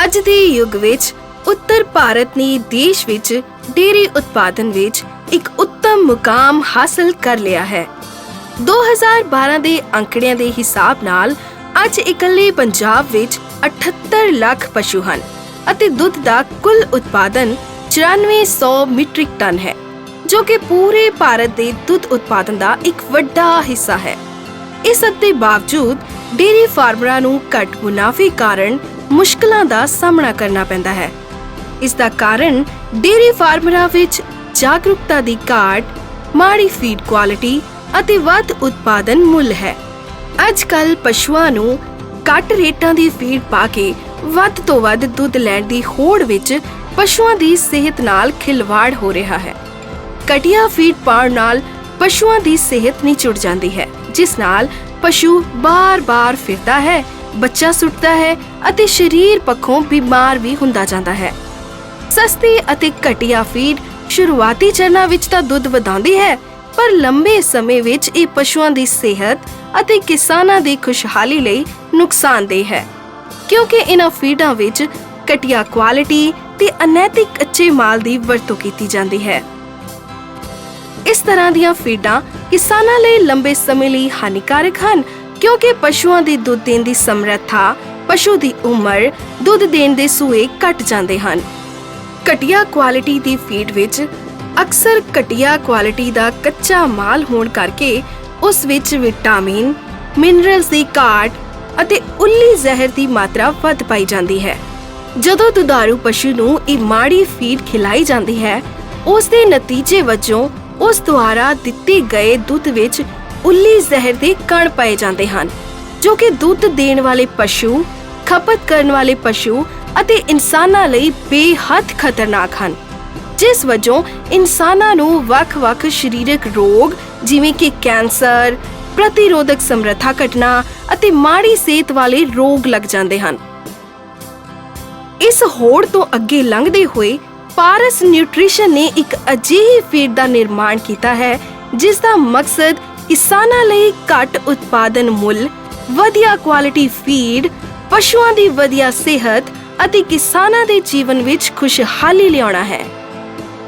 ਅੱਜ ਦੇ ਯੁੱਗ ਵਿੱਚ ਉੱਤਰ ਭਾਰਤ ਨੇ ਦੇਸ਼ ਵਿੱਚ ਡੇਅਰੀ ਉਤਪਾਦਨ ਵਿੱਚ ਇੱਕ ਉੱਤਮ ਮੁਕਾਮ ਹਾਸਲ ਕਰ ਲਿਆ ਹੈ। 2012 ਦੇ ਅੰਕੜਿਆਂ ਦੇ ਹਿਸਾਬ ਨਾਲ ਅੱਜ ਇਕੱਲੇ ਪੰਜਾਬ ਵਿੱਚ 78 ਲੱਖ ਪਸ਼ੂ ਹਨ ਅਤੇ ਦੁੱਧ ਦਾ ਕੁੱਲ ਉਤਪਾਦਨ 9400 ਮੀਟ੍ਰਿਕ ਟਨ ਹੈ, ਜੋ ਕਿ ਪੂਰੇ ਭਾਰਤ ਦੇ ਦੁੱਧ ਉਤਪਾਦਨ ਦਾ ਇੱਕ ਵੱਡਾ ਹਿੱਸਾ ਹੈ। ਇਸ ਸਭ ਦੇ ਬਾਵਜੂਦ ਡੇਅਰੀ ਫਾਰਮਰਾਂ ਨੂੰ ਘੱਟ ਮੁਨਾਫੇ ਕਾਰਨ ਮੁਸ਼ਕਲਾਂ ਦਾ ਸਾਹਮਣਾ ਕਰਨਾ ਪੈਂਦਾ ਹੈ। ਇਸ ਦਾ ਕਾਰਨ ਡੇਅਰੀ ਫਾਰਮਰਾਂ ਵਿੱਚ ਜਾਗਰੂਕਤਾ ਦੀ ਘਾਟ, ਮਾੜੀ ਫੀਡ ਕੁਆਲਿਟੀ ਅਤੇ ਵੱਧ ਉਤਪਾਦਨ ਮੁੱਲ ਹੈ। ਅੱਜ ਕੱਲ੍ਹ ਪਸ਼ੂਆਂ ਨੂੰ ਘੱਟ ਰੇਟਾਂ ਦੀ ਫੀਡ ਪਾ ਕੇ ਵੱਧ ਤੋਂ ਵੱਧ ਦੁੱਧ ਲੈਣ ਦੀ ਹੋੜ ਵਿੱਚ ਪਸ਼ੂਆਂ ਦੀ ਸਿਹਤ ਨਾਲ ਖਿਲਵਾੜ ਹੋ ਰਿਹਾ ਹੈ। ਘਟੀਆ ਫੀਡ ਪਾਉਣ ਨਾਲ ਪਸ਼ੂਆਂ ਦੀ ਸਿਹਤ ਨਿਚੁੜ ਜਾਂਦੀ ਹੈ, ਜਿਸ ਨਾਲ ਪਸ਼ੂ ਬਾਰ-ਬਾਰ ਫਿਰਦਾ ਹੈ, ਬੱਚਾ ਸੁੱਟਦਾ ਹੈ ਅਤੇ ਸਰੀਰ ਪੱਖੋਂ ਬਿਮਾਰ ਵੀ ਹੁੰਦਾ ਜਾਂਦਾ ਹੈ। ਸਸਤੀ ਅਤੇ ਘਟੀਆ ਫੀਡ ਸ਼ੁਰੂਆਤੀ ਚਰਨਾਂ ਵਿੱਚ ਤਾਂ ਦੁੱਧ ਵਧਾਉਂਦੀ ਹੈ, ਪਰ ਲੰਬੇ ਸਮੇਂ ਵਿੱਚ ਇਹ ਪਸ਼ੂਆਂ ਦੀ ਸਿਹਤ ਅਤੇ ਕਿਸਾਨਾਂ ਦੀ ਖੁਸ਼ਹਾਲੀ ਲਈ ਨੁਕਸਾਨਦੇਹ ਹੈ, ਕਿਉਂਕਿ ਇਹਨਾਂ ਫੀਡਾਂ ਵਿੱਚ ਘਟੀਆ ਕੁਆਲਿਟੀ ਤੇ ਅਨੈਤਿਕ ਕੱਚੇ ਮਾਲ ਦੀ ਵਰਤੋਂ ਕੀਤੀ ਜਾਂਦੀ ਹੈ। ਇਸ ਤਰ੍ਹਾਂ ਦੀਆਂ ਫੀਡਾਂ ਕਿਸਾਨਾਂ ਲਈ ਲੰਬੇ ਸਮੇਂ ਲਈ ਹਾਨੀਕਾਰਕ ਹਨ, ਕਿਉਂਕਿ ਪਸ਼ੂਆਂ ਦੀ ਦੁੱਧ ਦੇਣ ਦੀ ਸਮਰੱਥਾ, ਪਸ਼ੂ ਦੀ ਉਮਰ, ਦੁੱਧ ਦੇਣ ਦੇ ਸੂਏ ਘਟ ਜਾਂਦੇ ਹਨ। ਘਟੀਆ ਕੁਆਲਿਟੀ ਦੀ ਫੀਡ ਵਿੱਚ ਅਕਸਰ ਘਟੀਆ ਕੁਆਲਿਟੀ ਦਾ ਕੱਚਾ ਮਾਲ ਹੋਣ ਕਰਕੇ ਉਸ ਵਿੱਚ ਵਿਟਾਮਿਨ, ਮਿਨਰਲਸ ਦੀ ਘਾਟ ਅਤੇ ਉੱਲੀ ਜ਼ਹਿਰ ਦੀ ਮਾਤਰਾ ਵੱਧ ਪਾਈ ਜਾਂਦੀ ਹੈ। ਜਦੋਂ ਦੁਧਾਰੂ ਪਸ਼ੂ ਨੂੰ ਇਹ ਮਾੜੀ ਫੀਡ ਖਿਲਾਈ ਜਾਂਦੀ ਹੈ, ਉਸ ਦੇ ਨਤੀਜੇ ਵਜੋਂ ਉਸ ਦੁਆਰਾ ਦਿੱਤੇ ਗਏ ਦੁੱਧ ਵਿੱਚ ਉੱਲੀ ਜ਼ਹਿਰ ਦੇ ਕਣ ਪਾਏ ਜਾਂਦੇ ਹਨ, ਜੋ ਕਿ ਦੁੱਧ ਦੇਣ ਵਾਲੇ ਪਸ਼ੂ, ਖਪਤ ਕਰਨ ਵਾਲੇ ਪਸ਼ੂ ਅਤੇ ਇਨਸਾਨਾਂ ਲਈ ਬੇਹੱਦ ਖਤਰਨਾਕ ਹਨ, ਜਿਸ ਵਜੋਂ ਇਨਸਾਨਾਂ ਨੂੰ ਵੱਖ-ਵੱਖ ਸਰੀਰਕ ਰੋਗ ਜਿਵੇਂ ਕਿ ਕੈਂਸਰ, ਪ੍ਰਤੀਰੋਧਕ ਸਮਰੱਥਾ ਘਟਣਾ ਅਤੇ ਮਾੜੀ ਸਿਹਤ ਵਾਲੇ ਰੋਗ ਲੱਗ ਜਾਂਦੇ ਹਨ। ਇਸ ਹੋੜ ਤੋਂ ਅੱਗੇ ਲੰਘਦੇ ਹੋਏ ਪਾਰਸ ਨਿਊਟ੍ਰੀਸ਼ਨ ਨੇ ਇੱਕ ਅਜਿਹੀ ਫੀਡ ਦਾ ਨਿਰਮਾਣ ਕੀਤਾ ਹੈ, ਜਿਸ ਦਾ ਮਕਸਦ ਕਿਸਾਨਾਂ ਲਈ ਘੱਟ ਉਤਪਾਦਨ ਮੁੱਲ, ਵਧੀਆ ਕੁਆਲਿਟੀ ਫੀਡ, ਪਸ਼ੂਆਂ ਦੀ ਵਧੀਆ ਸਿਹਤ ਅਤੇ ਕਿਸਾਨਾਂ ਦੇ ਜੀਵਨ ਵਿੱਚ ਖੁਸ਼ਹਾਲੀ ਲਿਆਉਣਾ ਹੈ।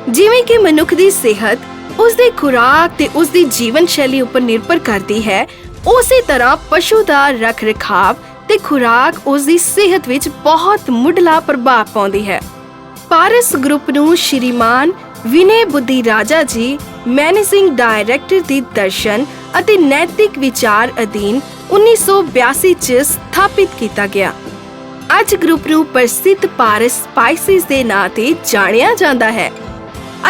ਜਿਵੇਂ ਕਿ ਮਨੁੱਖ ਦੀ ਸਿਹਤ ਉਸ ਦੀ ਖੁਰਾਕ ਤੇ ਉਸ ਦੀ ਜੀਵਨ ਸ਼ੈਲੀ ਉੱਪਰ ਨਿਰਭਰ ਕਰਦੀ ਹੈ, ਉਸੇ ਤਰ੍ਹਾਂ ਪਸ਼ੂ ਦਾ ਰੱਖ-ਰਖਾਵ ਤੇ ਖੁਰਾਕ ਉਸ ਦੀ ਸਿਹਤ ਵਿੱਚ ਬਹੁਤ ਮੁੱਢਲਾ ਪ੍ਰਭਾਵ ਪਾਉਂਦੀ ਹੈ। ਪਾਰਸ ਗਰੁੱਪ ਨੂੰ ਸ਼੍ਰੀਮਾਨ ਵਿਨੇ ਬੁੱਧੀ ਰਾਜਾ ਜੀ, ਮੈਨੇਜਿੰਗ ਡਾਇਰੈਕਟਰ ਦੀ ਦਰਸ਼ਨ ਅਤੇ ਨੈਤਿਕ ਵਿਚਾਰ ਅਧੀਨ 1982 ਚ ਸਥਾਪਿਤ ਕੀਤਾ ਗਿਆ। ਅੱਜ ਗਰੁੱਪ ਨੂੰ ਪ੍ਰਸਿੱਧ ਪਾਰਸ ਸਪਾਈਸਿਸ ਦੇ ਨਾਂ ਤੇ ਜਾਣਿਆ ਜਾਂਦਾ ਹੈ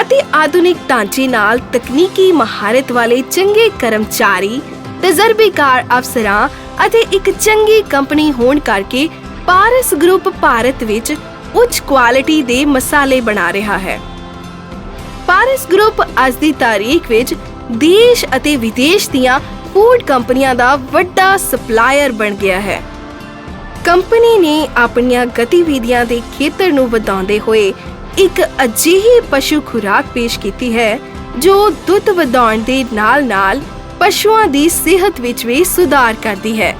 ਅਤੇ ਆਧੁਨਿਕ ਢਾਂਚੇ ਨਾਲ ਤਕਨੀਕੀ ਮਹਾਰਤ ਵਾਲੇ ਚੰਗੇ ਕਰਮਚਾਰੀ, ਤਜਰਬੇਕਾਰ ਅਫਸਰਾਂ ਅਤੇ ਇੱਕ ਚੰਗੀ ਕੰਪਨੀ ਹੋਣ ਕਰਕੇ ਪਾਰਸ ਗਰੁੱਪ ਭਾਰਤ ਵਿੱਚ ਉੱਚ ਕੁਆਲਿਟੀ ਦੇ ਮਸਾਲੇ ਬਣਾ ਰਿਹਾ ਹੈ। ਪਾਰਸ ਗਰੁੱਪ ਅੱਜ ਦੀ ਤਾਰੀਖ ਵਿੱਚ ਦੇਸ਼ ਅਤੇ ਵਿਦੇਸ਼ ਦੀਆਂ ਫੂਡ ਕੰਪਨੀਆਂ ਦਾ ਵੱਡਾ ਸਪਲਾਇਰ ਬਣ ਗਿਆ ਹੈ। ਕੰਪਨੀ ਨੇ ਆਪਣੀਆਂ ਗਤੀਵਿਧੀਆਂ ਦੇ ਖੇਤਰ ਨੂੰ ਵਧਾਉਂਦੇ ਹੋਏ ਇੱਕ ਅਜਿਹੀ ਪਸ਼ੂ ਖੁਰਾਕ ਪੇਸ਼ ਕੀਤੀ ਹੈ, ਜੋ ਦੁੱਧ ਵਧਾਉਣ ਦੇ ਨਾਲ-ਨਾਲ ਪਸ਼ੂਆਂ ਦੀ ਸਿਹਤ ਵਿੱਚ ਵੀ ਸੁਧਾਰ ਕਰਦੀ ਹੈ।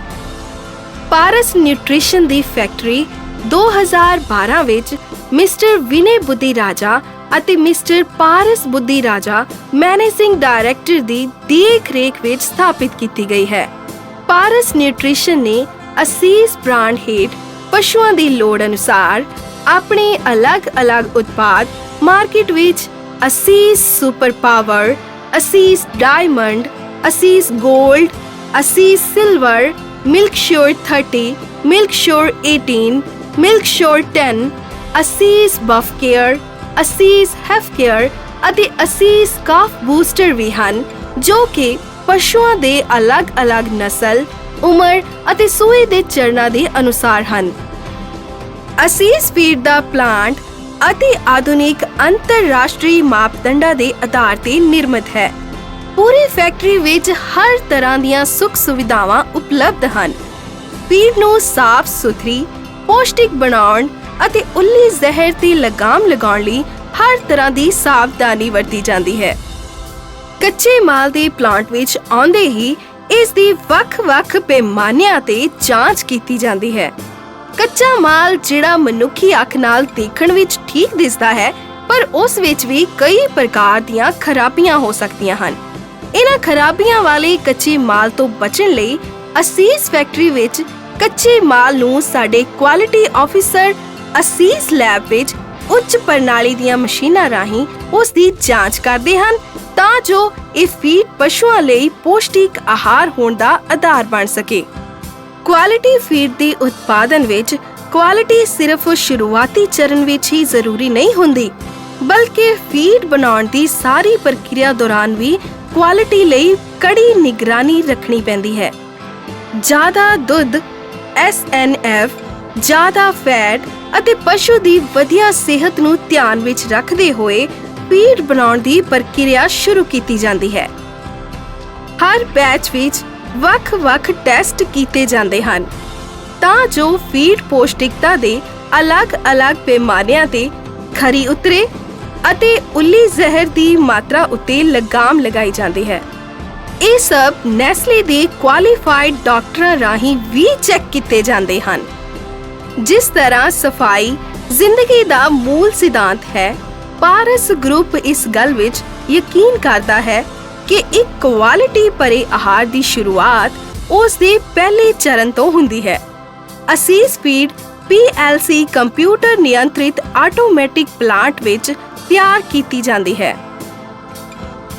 ਪਾਰਸ ਨਿਊਟ੍ਰੀਸ਼ਨ ਦੀ ਫੈਕਟਰੀ 2012 ਵਿੱਚ ਮਿਸਟਰ ਵਿਨੇ ਬੁੱਧੀ ਰਾਜਾ ਅਤੇ ਮਿਸਟਰ ਪਾਰਸ ਬੁੱਧੀ ਰਾਜਾ, ਮੈਨੇਜਿੰਗ ਡਾਇਰੈਕਟਰ ਦੀ ਦੇਖ-ਰੇਖ ਵਿੱਚ ਸਥਾਪਿਤ ਕੀਤੀ ਗਈ ਹੈ। ਪਾਰਸ ਨਿਊਟ੍ਰੀਸ਼ਨ ਨੇ ਅਸੀਸ ਬ੍ਰਾਂਡ ਹੇਠ ਪਸ਼ੂਆਂ ਦੀ ਲੋੜ ਅਨੁਸਾਰ ਆਪਣੇ ਅਲੱਗ-ਅਲੱਗ ਉਤਪਾਦ ਮਾਰਕੀਟ ਵਿੱਚ ਅਸੀਸ ਸੁਪਰ ਪਾਵਰ, ਅਸੀਸ ਡਾਇਮੰਡ, ਅਸੀਸ ਗੋਲਡ, ਅਸੀਸ ਸਿਲਵਰ, ਮਿਲਕ ਸ਼ੋਰ 30, ਮਿਲਕ ਸ਼ੋਰ 18, ਮਿਲਕ ਸ਼ੋਰ 10, ਅਸੀਸ ਬਫ ਕੇਅਰ, ਅਸੀਸ ਹੈਫ ਕੇਅਰ ਅਤੇ ਅਸੀਸ ਕਾਫ ਬੂਸਟਰ ਵੀ ਹਨ, ਜੋ ਕਿ ਪਸ਼ੂਆਂ ਦੇ ਅਲੱਗ-ਅਲੱਗ ਨਸਲ, ਉਮਰ ਅਤੇ ਸੂਏ ਦੇ ਚਰਨਾਂ ਦੇ ਅਨੁਸਾਰ ਹਨ। ਅਸੀਸ ਫੀਡ ਦਾ ਪਲਾਂਟ ਅਤੇ ਆਧੁਨਿਕ ਅੰਤਰਰਾਸ਼ਟਰੀ ਮਾਪਦੰਡਾਂ ਦੇ ਆਧਾਰ ਤੇ ਨਿਰਮਿਤ ਹੈ। ਪੂਰੀ ਫੈਕਟਰੀ ਵਿੱਚ ਹਰ ਤਰ੍ਹਾਂ ਦੀਆਂ ਸੁੱਖ ਸੁਵਿਧਾਵਾਂ ਉਪਲਬਧ ਹਨ। ਫੀਡ ਨੂੰ ਸਾਫ਼ ਸੁਥਰੀ, ਪੌਸ਼ਟਿਕ ਬਣਾਉਣ ਅਤੇ ਉੱਲੀ ਜ਼ਹਿਰ ਤੇ ਲਗਾਮ ਲਗਾਉਣ ਲਈ ਹਰ ਤਰ੍ਹਾਂ ਦੀ ਸਾਵਧਾਨੀ ਵਰਤੀ ਜਾਂਦੀ ਹੈ। ਕੱਚੇ ਮਾਲ ਦੇ ਪਲਾਂਟ ਵਿੱਚ ਆਉਂਦੇ ਹੀ ਇਸ ਦੀ ਵੱਖ-ਵੱਖ ਪੈਮਾਨਿਆਂ ਤੇ ਜਾਂਚ ਕੀਤੀ ਜਾਂਦੀ ਹੈ। ਕੱਚਾ ਮਾਲ ਜਿਹੜਾ ਮਨੁੱਖੀ ਅੱਖ ਨਾਲ ਦੇਖਣ ਵਿੱਚ ਠੀਕ ਦਿਸਦਾ ਹੈ, ਪਰ ਉਸ ਵਿੱਚ ਵੀ ਕਈ ਪ੍ਰਕਾਰ ਦੀਆਂ ਖਰਾਬੀਆਂ ਹੋ ਸਕਦੀਆਂ ਹਨ। ਇਹਨਾਂ ਖਰਾਬੀਆਂ ਵਾਲੇ ਕੱਚੇ ਮਾਲ ਤੋਂ ਬਚਣ ਲਈ ਅਸੀਸ ਫੈਕਟਰੀ ਵਿੱਚ ਕੱਚੇ ਮਾਲ ਨੂੰ ਸਾਡੇ ਕੁਆਲਿਟੀ ਆਫੀਸਰ ਅਸੀਸ ਲੈਬ ਵਿੱਚ ਉੱਚ ਪ੍ਰਣਾਲੀ ਦੀਆਂ ਮਸ਼ੀਨਾਂ ਰਾਹੀਂ ਉਸ ਦੀ ਜਾਂਚ ਕਰਦੇ ਹਨ, ਤਾਂ ਜੋ ਇਹ ਫੀਡ ਪਸ਼ੂਆਂ ਲਈ ਪੌਸ਼ਟਿਕ ਆਹਾਰ ਹੋਣ ਦਾ ਆਧਾਰ ਬਣ ਸਕੇ। ਕੁਆਲਿਟੀ ਫੀਡ ਦੀ ਉਤਪਾਦਨ ਵਿੱਚ ਕੁਆਲਿਟੀ ਸਿਰਫ ਸ਼ੁਰੂਆਤੀ ਚਰਨ ਵਿੱਚ ਹੀ ਜ਼ਰੂਰੀ ਨਹੀਂ ਹੁੰਦੀ, ਬਲਕਿ ਫੀਡ ਬਣਾਉਣ ਦੀ ਸਾਰੀ ਪ੍ਰਕਿਰਿਆ ਦੌਰਾਨ ਵੀ ਕੁਆਲਿਟੀ ਲਈ ਕੜੀ ਨਿਗਰਾਨੀ ਰੱਖਣੀ ਪੈਂਦੀ ਹੈ। ਜ਼ਿਆਦਾ ਦੁੱਧ, SNF, ਜ਼ਿਆਦਾ ਫੈਟ ਅਤੇ ਪਸ਼ੂ ਦੀ ਵਧੀਆ ਸਿਹਤ ਨੂੰ ਧਿਆਨ ਵਿੱਚ ਰੱਖਦੇ ਹੋਏ ਫੀਡ ਬਣਾਉਣ ਦੀ ਪ੍ਰਕਿਰਿਆ ਸ਼ੁਰੂ ਕੀਤੀ ਜਾਂਦੀ ਹੈ। ਹਰ ਬੈਚ ਵਿੱਚ ਵੱਖ-ਵੱਖ ਟੈਸਟ ਕੀਤੇ ਜਾਂਦੇ ਹਨ ਤਾਂ ਜੋ ਫੀਡ ਪੌਸ਼ਟਿਕਤਾ ਦੇ ਅਲੱਗ-ਅਲੱਗ ਪੈਮਾਨਿਆਂ ਤੇ ਖਰੀ ਉਤਰੇ ਅਤੇ ਉੱਲੀ ਜ਼ਹਿਰ ਦੀ ਮਾਤਰਾ ਉੱਤੇ ਲਗਾਮ ਲਗਾਈ ਜਾਂਦੀ ਹੈ। ਇਹ ਸਭ ਨੈਸਲੇ ਦੇ ਕੁਆਲੀਫਾਈਡ ਡਾਕਟਰਾਂ ਰਾਹੀਂ ਵੀ ਚੈੱਕ ਕੀਤੇ ਜਾਂਦੇ ਹਨ। ਜਿਸ ਤਰ੍ਹਾਂ ਸਫਾਈ ਜ਼ਿੰਦਗੀ ਦਾ ਮੂਲ ਸਿਧਾਂਤ ਹੈ, ਪਾਰਸ ਗਰੁੱਪ ਇਸ ਗੱਲ ਵਿੱਚ ਯਕੀਨ ਕਰਦਾ ਹੈ ਕਿ ਇੱਕ ਕੁਆਲਿਟੀ ਭਰੇ ਆਹਾਰ ਦੀ ਸ਼ੁਰੂਆਤ ਉਸ ਦੇ ਪਹਿਲੇ ਚਰਨ ਤੋਂ ਹੁੰਦੀ ਹੈ। ਅਸੀਸ ਫੀਡ PLC ਕੰਪਿਊਟਰ ਨਿਯੰਤਰਿਤ ਆਟੋਮੈਟਿਕ ਪਲਾਂਟ ਵਿੱਚ ਤਿਆਰ ਕੀਤੀ ਜਾਂਦੀ ਹੈ।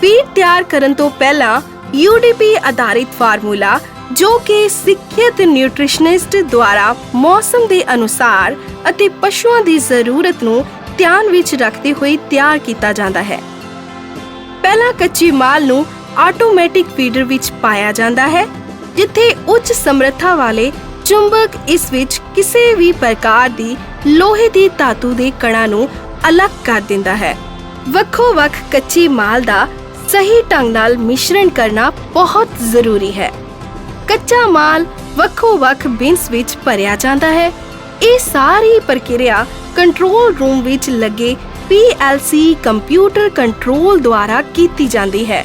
ਫੀਡ ਤਿਆਰ ਕਰਨ ਤੋਂ ਪਹਿਲਾਂ UDP ਆਧਾਰਿਤ ਫਾਰਮੂਲਾ, ਜੋ ਕਿ ਸਿੱਖਿਅਤ ਨਿਊਟ੍ਰੀਸ਼ਨਿਸਟ ਦੁਆਰਾ ਮੌਸਮ ਦੇ ਅਨੁਸਾਰ ਅਤੇ ਪਸ਼ੂਆਂ ਦੀ ਜ਼ਰੂਰਤ ਨੂੰ ਧਿਆਨ ਵਿੱਚ ਰੱਖਦੇ ਹੋਏ ਤਿਆਰ ਕੀਤਾ ਜਾਂਦਾ ਹੈ। ਪਹਿਲਾਂ ਕੱਚੇ ਮਾਲ ਨੂੰ ਆਟੋਮੈਟਿਕ ਫੀਡਰ ਵਿੱਚ ਪਾਇਆ ਜਾਂਦਾ ਹੈ, ਜਿੱਥੇ ਉੱਚ ਸਮਰੱਥਾ ਵਾਲੇ ਚੁੰਬਕ ਇਸ ਵਿੱਚ ਕਿਸੇ ਵੀ ਪ੍ਰਕਾਰ ਦੀ ਲੋਹੇ ਦੀ ਧਾਤੂ ਦੇ ਕਣਾਂ ਨੂੰ ਅਲੱਗ ਕਰ ਦਿੰਦਾ ਹੈ। ਵੱਖੋ-ਵੱਖ ਕੱਚੇ ਮਾਲ ਦਾ ਸਹੀ ਢੰਗ ਨਾਲ ਮਿਸ਼ਰਣ ਕਰਨਾ ਬਹੁਤ ਜ਼ਰੂਰੀ ਹੈ। ਕੱਚਾ ਮਾਲ ਵੱਖੋ-ਵੱਖ ਬਿਨਸ ਵਿੱਚ ਭਰਿਆ ਜਾਂਦਾ ਹੈ। ਇਹ ਸਾਰੀ ਪ੍ਰਕਿਰਿਆ ਕੰਟਰੋਲ ਰੂਮ ਵਿੱਚ ਲੱਗੇ PLC ਕੰਪਿਊਟਰ ਕੰਟਰੋਲ ਦੁਆਰਾ ਕੀਤੀ ਜਾਂਦੀ ਹੈ।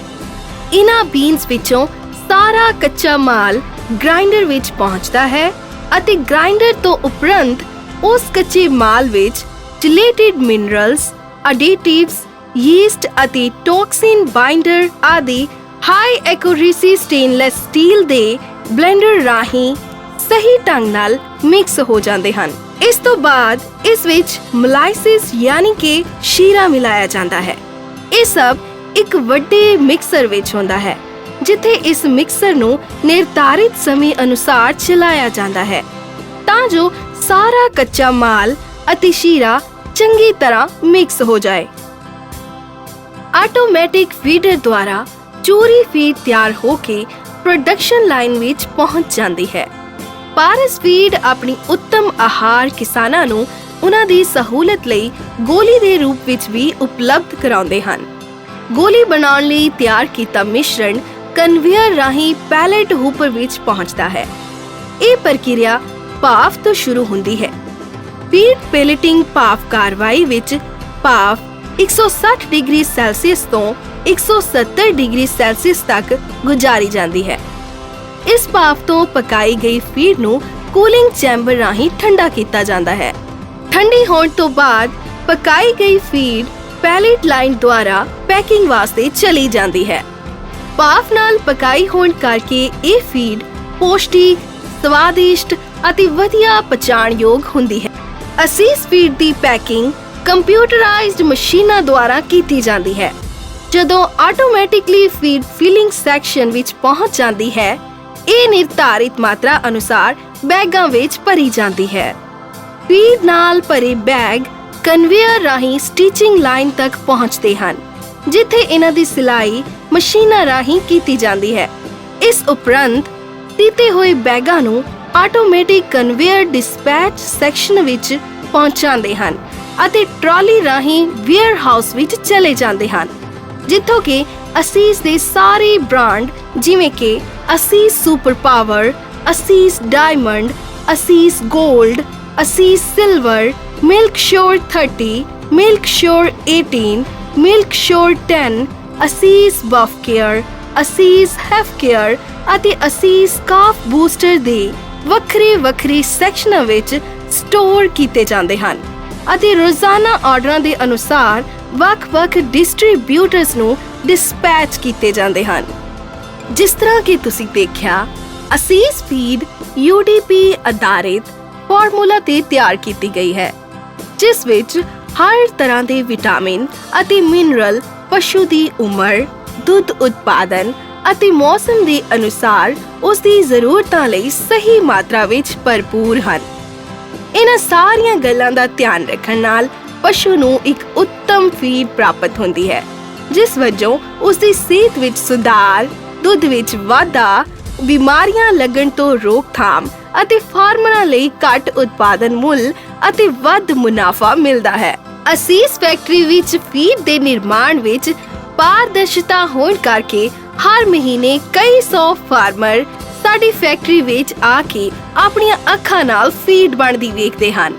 ਇਹਨਾਂ ਬੀਨਸ ਵਿੱਚੋਂ ਸਾਰਾ ਕੱਚਾ ਮਾਲ ਗ੍ਰਾਈਂਡਰ ਵਿੱਚ ਪਹੁੰਚਦਾ ਹੈ ਅਤੇ ਗ੍ਰਾਈਂਡਰ ਤੋਂ ਉਪਰੰਤ ਉਸ ਕੱਚੇ ਮਾਲ ਵਿੱਚ ਚਿਲੇਟਡ ਮਿਨਰਲਸ, ਐਡੀਟਿਵਸ, ਯੀਸਟ ਅਤੇ ਟੌਕਸਿਨ ਬਾਈਂਡਰ ਆਦਿ ਹਾਈ ਐਕੂਰੇਸੀ ਸਟੇਨਲੈਸ ਸਟੀਲ ਦੇ ਬਲੈਂਡਰ ਰਾਹੀਂ ਸਹੀ ਢੰਗ ਨਾਲ ਮਿਕਸ ਹੋ ਜਾਂਦੇ ਹਨ। ਇਸ ਤੋਂ ਬਾਅਦ ਇਸ ਵਿੱਚ ਮੋਲਾਈਸਿਸ ਯਾਨੀ ਕਿ ਸ਼ੀਰਾ ਮਿਲਾਇਆ ਜਾਂਦਾ ਹੈ। ਇਹ ਸਭ ਇੱਕ ਵੱਡੇ ਮਿਕਸਰ ਵਿੱਚ ਹੁੰਦਾ ਹੈ, ਜਿੱਥੇ ਇਸ ਮਿਕਸਰ ਨੂੰ ਨਿਰਧਾਰਿਤ ਸਮੇਂ ਅਨੁਸਾਰ ਚਲਾਇਆ ਜਾਂਦਾ ਹੈ ਤਾਂ ਜੋ ਸਾਰਾ ਕੱਚਾ ਮਾਲ ਅਤੇ ਸ਼ੀਰਾ ਚੰਗੀ ਤਰ੍ਹਾਂ ਮਿਕਸ ਹੋ ਜਾਏ। ਆਟੋਮੈਟਿਕ ਫੀਡਰ ਦੁਆਰਾ ਚੂਰੀ ਫੀਡ ਤਿਆਰ ਹੋ ਕੇ ਪ੍ਰੋਡਕਸ਼ਨ ਲਾਈਨ ਵਿੱਚ ਪਹੁੰਚ ਜਾਂਦੀ ਹੈ। ਪਾਰਸ ਫੀਡ ਆਪਣੀ ਉੱਤਮ ਆਹਾਰ ਕਿਸਾਨਾਂ ਨੂੰ ਉਹਨਾਂ ਦੀ ਸਹੂਲਤ ਲਈ ਗੋਲੀ ਦੇ ਰੂਪ ਵਿੱਚ ਵੀ ਉਪਲਬਧ ਕਰਾਉਂਦੇ ਹਨ। ਗੋਲੀ ਬਣਾਉਣ ਲਈ ਤਿਆਰ ਕੀਤਾ ਮਿਸ਼ਰਣ ਕਨਵੇਅਰ ਰਾਹੀਂ ਪੈਲੇਟ ਹੂਪਰ ਵਿੱਚ ਪਹੁੰਚਦਾ ਹੈ। ਇਹ ਪ੍ਰਕਿਰਿਆ ਭਾਫ਼ ਤੋਂ ਸ਼ੁਰੂ ਹੁੰਦੀ ਹੈ। ਫੀਡ ਪੈਲੇਟਿੰਗ ਭਾਫ਼ ਕਾਰਵਾਈ ਵਿੱਚ ਭਾਫ਼ 160 ਡਿਗਰੀ ਸੈਲਸੀਅਸ ਤੋਂ 170 ਡਿਗਰੀ ਸੈਲਸੀਅਸ ਤੱਕ ਗੁਜ਼ਾਰੀ ਜਾਂਦੀ ਹੈ। ਇਸ ਭਾਫ਼ ਤੋਂ ਪਕਾਈ ਗਈ ਫੀਡ ਨੂੰ ਕੂਲਿੰਗ ਚੈਂਬਰ ਰਾਹੀਂ ਠੰਡਾ ਕੀਤਾ ਜਾਂਦਾ ਹੈ। ਠੰਡੀ ਹੋਣ ਤੋਂ ਬਾਅਦ ਪਕਾਈ ਗਈ ਫੀਡ ਪੈਲੇਟ ਲਾਈਨ ਦੁਆਰਾ ਪੈਕਿੰਗ ਵਾਸਤੇ ਚਲੀ ਜਾਂਦੀ ਹੈ। ਭਾਫ਼ ਨਾਲ ਪਕਾਈ ਹੋਣ ਕਰਕੇ ਇਹ ਫੀਡ ਪੌਸ਼ਟਿਕ, ਸਵਾਦਿਸ਼ਟ ਅਤੇ ਵਧੀਆ ਪਚਾਣਯੋਗ ਹੁੰਦੀ ਹੈ। ਅਸੀਸ ਫੀਡ ਦੀ ਪੈਕਿੰਗ ਕੰਪਿਊਟਰਾਈਜ਼ਡ ਮਸ਼ੀਨਾਂ ਦੁਆਰਾ ਕੀਤੀ ਜਾਂਦੀ ਹੈ। ਜਦੋਂ ਆਟੋਮੈਟਿਕਲੀ ਫੀਡ ਫਿਲਿੰਗ ਸੈਕਸ਼ਨ ਵਿੱਚ ਪਹੁੰਚ ਜਾਂਦੀ ਹੈ, ਇਹ ਨਿਰਧਾਰਿਤ ਮਾਤਰਾ ਅਨੁਸਾਰ ਬੈਗਾਂ ਵਿੱਚ ਭਰੀ ਜਾਂਦੀ ਹੈ। ਫੀਡ ਨਾਲ ਭਰੇ ਬੈਗ ਕਨਵੇਅਰ ਰਾਹੀਂ ਸਟਿਚਿੰਗ ਲਾਈਨ ਤੱਕ ਪਹੁੰਚਦੇ ਹਨ, ਜਿੱਥੇ ਇਹਨਾਂ ਦੀ ਸਿਲਾਈ ਮਸ਼ੀਨਾਂ ਰਾਹੀਂ ਕੀਤੀ ਜਾਂਦੀ ਹੈ। ਇਸ ਉਪਰੰਤ ਸੀਤੇ ਹੋਏ ਬੈਗਾਂ ਨੂੰ ਆਟੋਮੈਟਿਕ ਕਨਵੇਅਰ ਡਿਸਪੈਚ ਸੈਕਸ਼ਨ ਵਿੱਚ ਪਹੁੰਚਾਉਂਦੇ ਹਨ ਅਤੇ ਟਰਾਲੀ ਰਾਹੀਂ ਵੇਅਰ ਹਾਊਸ ਵਿੱਚ ਚਲੇ ਜਾਂਦੇ ਹਨ, ਜਿੱਥੋਂ ਕਿ ਅਸੀਸ ਦੇ ਸਾਰੇ ਬ੍ਰਾਂਡ ਜਿਵੇਂ ਕਿ ਅਸੀਸ ਸੁਪਰ ਪਾਵਰ, ਅਸੀਸ ਡਾਇਮੰਡ, ਅਸੀਸ ਗੋਲਡ, ਅਸੀਸ ਸਿਲਵਰ, ਮਿਲਕ ਸ਼ੋਰ 30, ਮਿਲਕ ਸ਼ੋਰ 18, ਮਿਲਕ ਸ਼ੋਰ 10, ਅਸੀਸ ਬਫ ਕੇਅਰ, ਅਸੀਸ ਹੈਫ ਕੇਅਰ ਅਤੇ ਅਸੀਸ ਕਾਫ ਬੂਸਟਰ ਦੇ ਵੱਖਰੇ-ਵੱਖਰੇ ਸੈਕਸ਼ਨਾਂ ਵਿੱਚ ਸਟੋਰ ਕੀਤੇ ਜਾਂਦੇ ਹਨ ਅਤੇ ਰੋਜ਼ਾਨਾ ਆਰਡਰਾਂ ਦੇ ਅਨੁਸਾਰ ਵੱਖ-ਵੱਖ ਡਿਸਟ੍ਰੀਬਿਊਟਰਸ ਨੂੰ ਡਿਸਪੈਚ ਕੀਤੇ ਜਾਂਦੇ ਹਨ। ਜਿਸ ਤਰ੍ਹਾਂ ਕਿ ਤੁਸੀਂ ਦੇਖਿਆ, ਅਸੀਸ ਫੀਡ UDP ਆਧਾਰਿਤ ਫਾਰਮੂਲਾ ਤੇ ਤਿਆਰ ਕੀਤੀ ਗਈ ਹੈ, ਜਿਸ ਵਿੱਚ ਹਰ ਤਰ੍ਹਾਂ ਦੇ ਵਿਟਾਮਿਨ ਅਤੇ ਮਿਨਰਲ ਪਸ਼ੂ ਦੀ ਉਮਰ, ਦੁੱਧ ਉਤਪਾਦਨ ਅਤੇ ਮੌਸਮ ਦੇ ਅਨੁਸਾਰ ਉਸ ਦੀ ਜ਼ਰੂਰਤਾਂ ਲਈ ਸਹੀ ਮਾਤਰਾ ਵਿੱਚ ਭਰਪੂਰ ਹਨ। ਇਹਨਾਂ ਸਾਰੀਆਂ ਗੱਲਾਂ ਦਾ ਧਿਆਨ ਰੱਖਣ ਨਾਲ ਪਸ਼ੂ ਨੂੰ ਇੱਕ ਉੱਤਮ ਫੀਡ ਪ੍ਰਾਪਤ ਹੁੰਦੀ ਹੈ, ਜਿਸ ਵਜੋਂ ਉਸ ਦੀ ਸਿਹਤ ਵਿੱਚ ਸੁਧਾਰ, ਦੁੱਧ ਵਿੱਚ ਵਾਧਾ, ਬਿਮਾਰੀਆਂ ਲੱਗਣ ਤੋਂ ਰੋਕਥਾਮ ਅਤੇ ਫਾਰਮਰਾਂ ਲਈ ਘੱਟ ਉਤਪਾਦਨ ਮੁੱਲ ਅਤੇ ਵੱਧ ਮੁਨਾਫਾ ਮਿਲਦਾ ਹੈ। ਅਸੀਸ ਫੈਕਟਰੀ ਵਿੱਚ ਫੀਡ ਦੇ ਨਿਰਮਾਣ ਵਿੱਚ ਪਾਰਦਰਸ਼ਤਾ ਹੋਣ ਕਰਕੇ ਹਰ ਮਹੀਨੇ ਕਈ ਸੌ ਫਾਰਮਰ ਸਾਡੀ ਫੈਕਟਰੀ ਵਿੱਚ ਆ ਕੇ ਆਪਣੀਆਂ ਅੱਖਾਂ ਨਾਲ ਫੀਡ ਬਣਦੀ ਵੇਖਦੇ ਹਨ।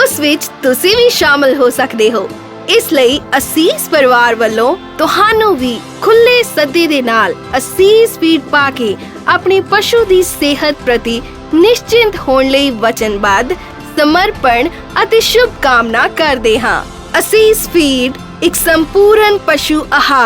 ਉਸ ਵਿੱਚ ਤੁਸੀਂ ਵੀ ਸ਼ਾਮਲ ਹੋ ਸਕਦੇ ਹੋ। ਇਸ ਲਈ ਅਸੀਸ ਪਰਿਵਾਰ ਵੱਲੋਂ ਤੁਹਾਨੂੰ ਵੀ ਖੁੱਲੇ ਸੱਦੇ ਦੇ ਨਾਲ ਅਸੀਸ ਫੀਡ ਪਾ ਕੇ ਆਪਣੇ ਪਸ਼ੂ ਦੀ ਸਿਹਤ ਪ੍ਰਤੀ ਨਿਸ਼ਚਿੰਤ ਹੋਣ ਲਈ ਵਚਨਬੱਧ, ਸਮਰਪਣ ਅਤੇ ਸ਼ੁਭ ਕਾਮਨਾ ਕਰਦੇ ਹਾਂ। ਅਸੀਸ ਫੀਡ ਇੱਕ ਸੰਪੂਰਨ ਪਸ਼ੂ ਆਹਾਰ